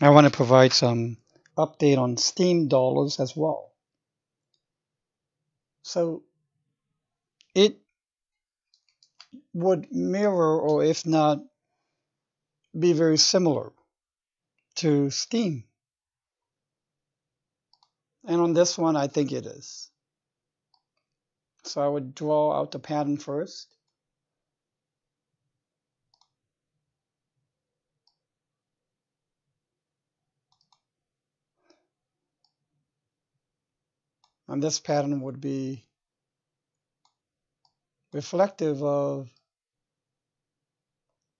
I want to provide some update on STEAM dollars as well. So it would mirror, or if not, be very similar to STEAM. And on this one, I think it is. So I would draw out the pattern first. And this pattern would be reflective of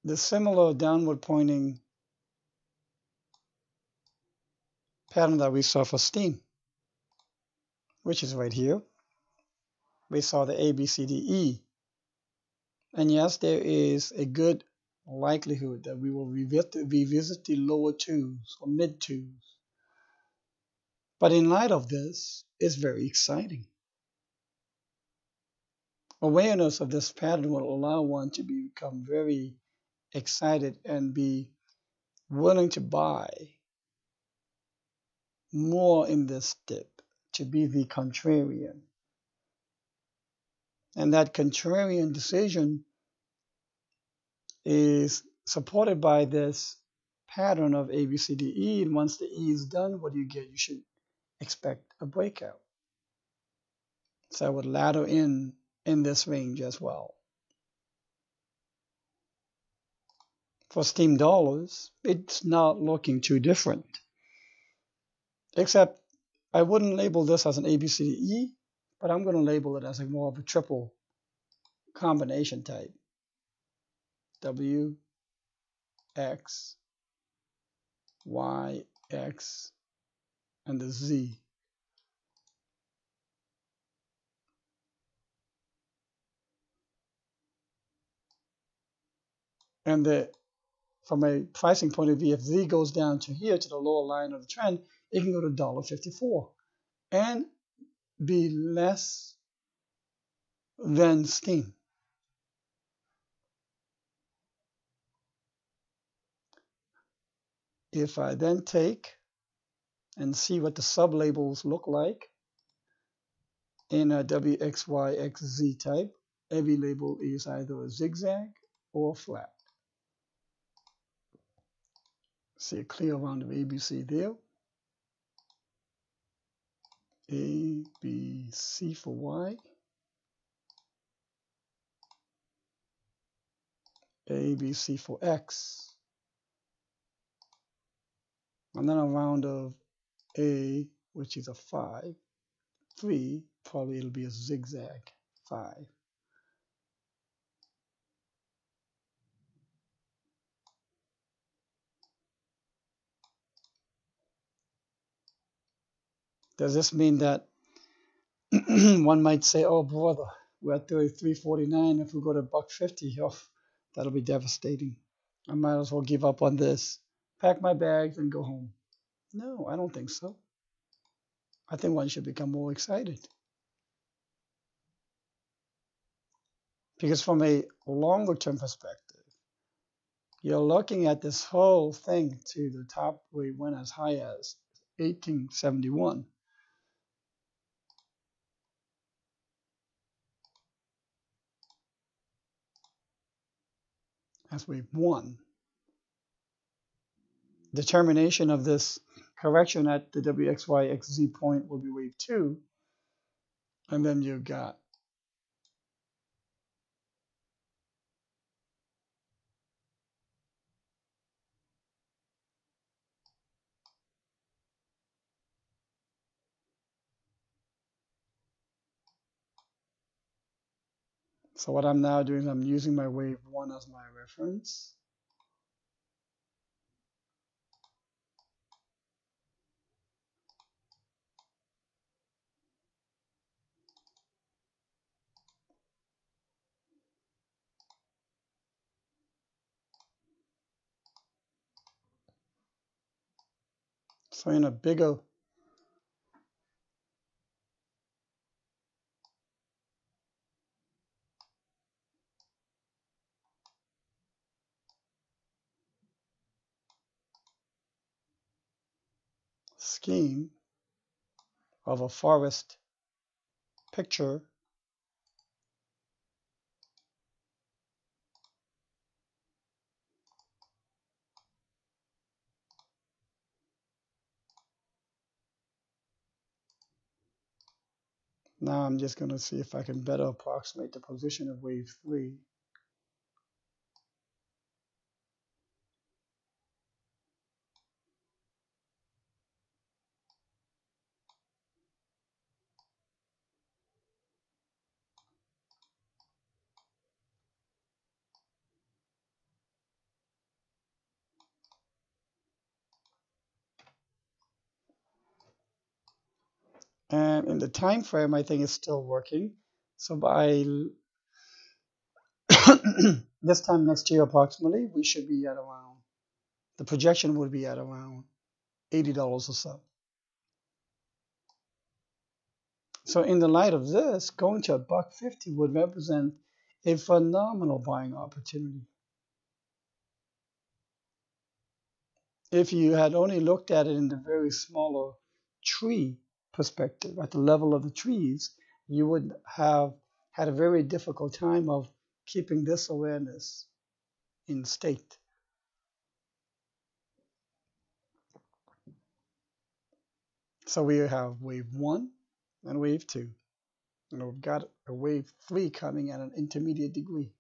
the similar downward pointing pattern that we saw for STEAM, which is right here. We saw the A, B, C, D, E. And yes, there is a good likelihood that we will revisit the lower twos or mid twos. But in light of this, it's very exciting. Awareness of this pattern will allow one to become very excited and be willing to buy more in this dip, to be the contrarian. And that contrarian decision is supported by this pattern of A, B, C, D, E. And once the E is done, what do you get? You should expect a breakout. So I would ladder in this range as well. For STEAM dollars, it's not looking too different. Except I wouldn't label this as an ABCDE, but I'm going to label it as a more of a triple combination type. W, X, Y, X, and the Z. And from a pricing point of view, if Z goes down to here to the lower line of the trend, it can go to $1.54 and be less than STEAM. If I then take and see what the sublabels look like in a WXYXZ type, every label is either a zigzag or flat. See a clear round of ABC there. A, B, C for Y. A, B, C for X. And then a round of A, which is a 5. 3, probably it'll be a zigzag 5. Does this mean that one might say, oh, brother, we're at 33.49. If we go to $1.50, oh, that'll be devastating. I might as well give up on this, pack my bags, and go home. No, I don't think so. I think one should become more excited. Because from a longer term perspective, you're looking at this whole thing to the top where it went as high as 1871. As wave 1. Determination of this correction at the WXYXZ point will be wave 2. And then you've got so what I'm now doing is I'm using my wave 1 as my reference. So in a bigger scheme of a forest picture Now I'm just going to see if I can better approximate the position of wave 3. And in the time frame, I think it's still working. So by this time next year approximately, we should be at around, the projection would be at around $80 or so. So in the light of this, going to $1.50 would represent a phenomenal buying opportunity. If you had only looked at it in the very smaller tree perspective, at the level of the trees, you would have had a very difficult time of keeping this awareness in state. So we have wave 1 and wave 2. And we've got a wave 3 coming at an intermediate degree.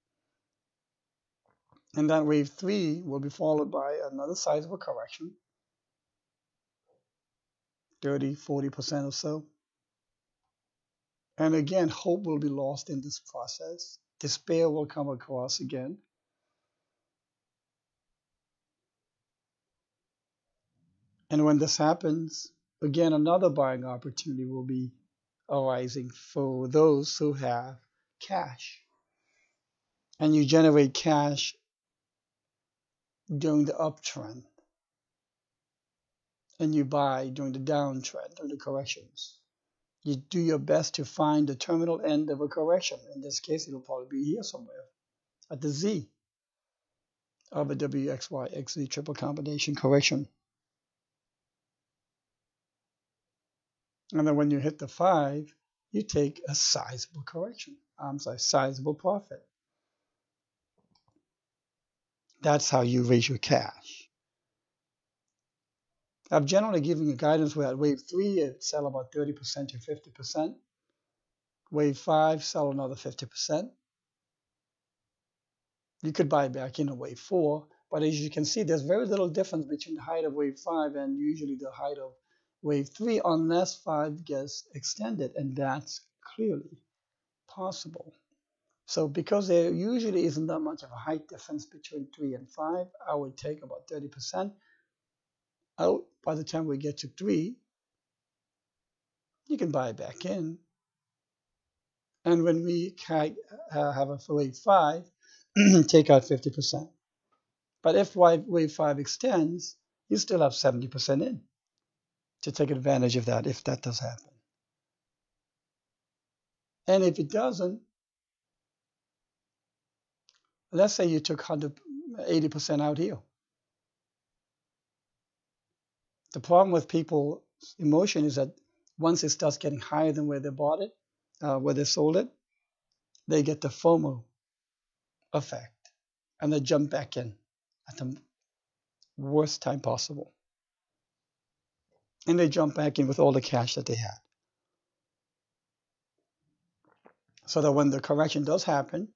And that wave 3 will be followed by another sizable correction, 30–40% or so. And again, hope will be lost in this process. Despair will come across again. And when this happens, again, another buying opportunity will be arising for those who have cash. And you generate cash during the uptrend. And you buy during the downtrend, during the corrections. You do your best to find the terminal end of a correction. In this case, it'll probably be here somewhere at the Z of a WXYXZ triple combination correction. And then when you hit the 5, you take a sizable correction. I'm sorry, sizable profit. That's how you raise your cash. I've generally given you guidance where at wave 3, it sell about 30% to 50%. Wave 5, sell another 50%. You could buy back in a wave 4, but as you can see, there's very little difference between the height of wave 5 and usually the height of wave 3 unless 5 gets extended, and that's clearly possible. So because there usually isn't that much of a height difference between 3 and 5, I would take about 30% out. By the time we get to 3, you can buy back in. And when we have a wave 5, take out 50%. But if wave 5 extends, you still have 70% in to take advantage of that if that does happen. And if it doesn't, let's say you took 80% out here. The problem with people's emotion is that once it starts getting higher than where they bought it, where they sold it, they get the FOMO effect and they jump back in at the worst time possible. And they jump back in with all the cash that they had. So that when the correction does happen,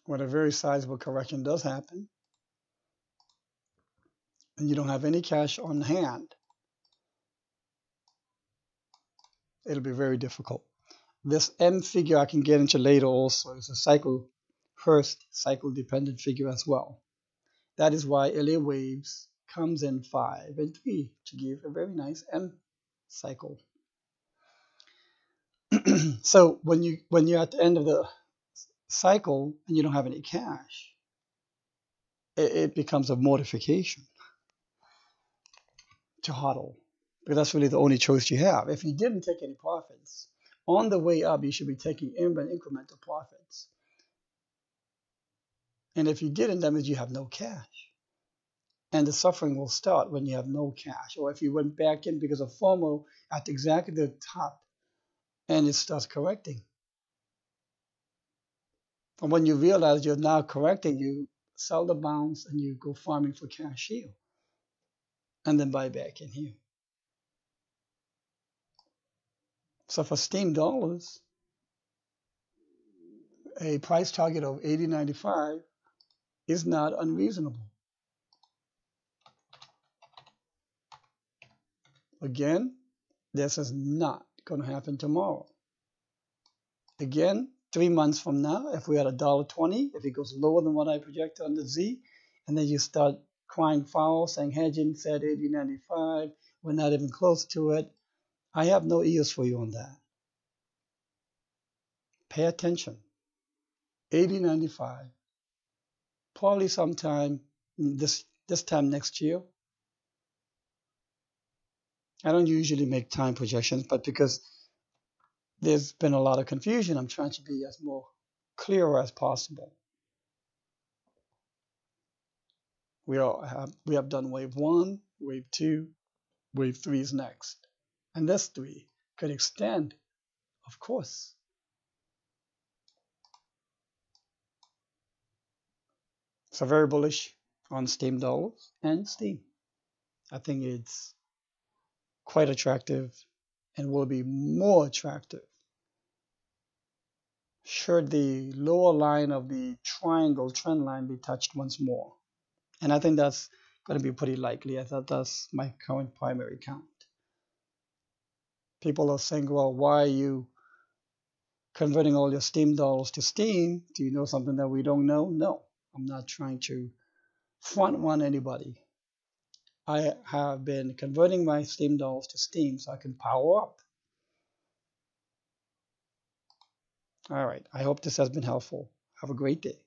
when a very sizable correction does happen, and you don't have any cash on hand, it'll be very difficult. This M figure I can get into later also is a Hurst cycle dependent figure as well. That is why LA waves comes in 5 and 3 to give a very nice M cycle. So when you're at the end of the cycle and you don't have any cash, it becomes a mortification to hodl, because that's really the only choice you have. If you didn't take any profits, on the way up, you should be taking incremental profits. And if you didn't, that means you have no cash. And the suffering will start when you have no cash. Or if you went back in because of FOMO at exactly the top and it starts correcting. And when you realize you're now correcting, you sell the bonds and you go farming for cash here. And then buy back in here. So for STEAM dollars, a price target of 80.95 is not unreasonable. Again, this is not going to happen tomorrow. Again, 3 months from now, if we're at $1.20, if it goes lower than what I projected on the Z, and then you start crying foul, saying hedging said 80.95, we're not even close to it, I have no ears for you on that. Pay attention. 80.95, probably sometime this time next year. I don't usually make time projections, but because there's been a lot of confusion, I'm trying to be as more clear as possible. We have done wave 1, wave 2, wave 3 is next. And this 3 could extend, of course. So very bullish on STEAM dollars and STEAM. I think it's quite attractive and will be more attractive should the lower line of the triangle trend line be touched once more. And I think that's going to be pretty likely. I thought that's my current primary count. People are saying, well, why are you converting all your STEAM dollars to STEAM? Do you know something that we don't know? No, I'm not trying to front run anybody. I have been converting my STEAM dollars to STEAM so I can power up. All right, I hope this has been helpful. Have a great day.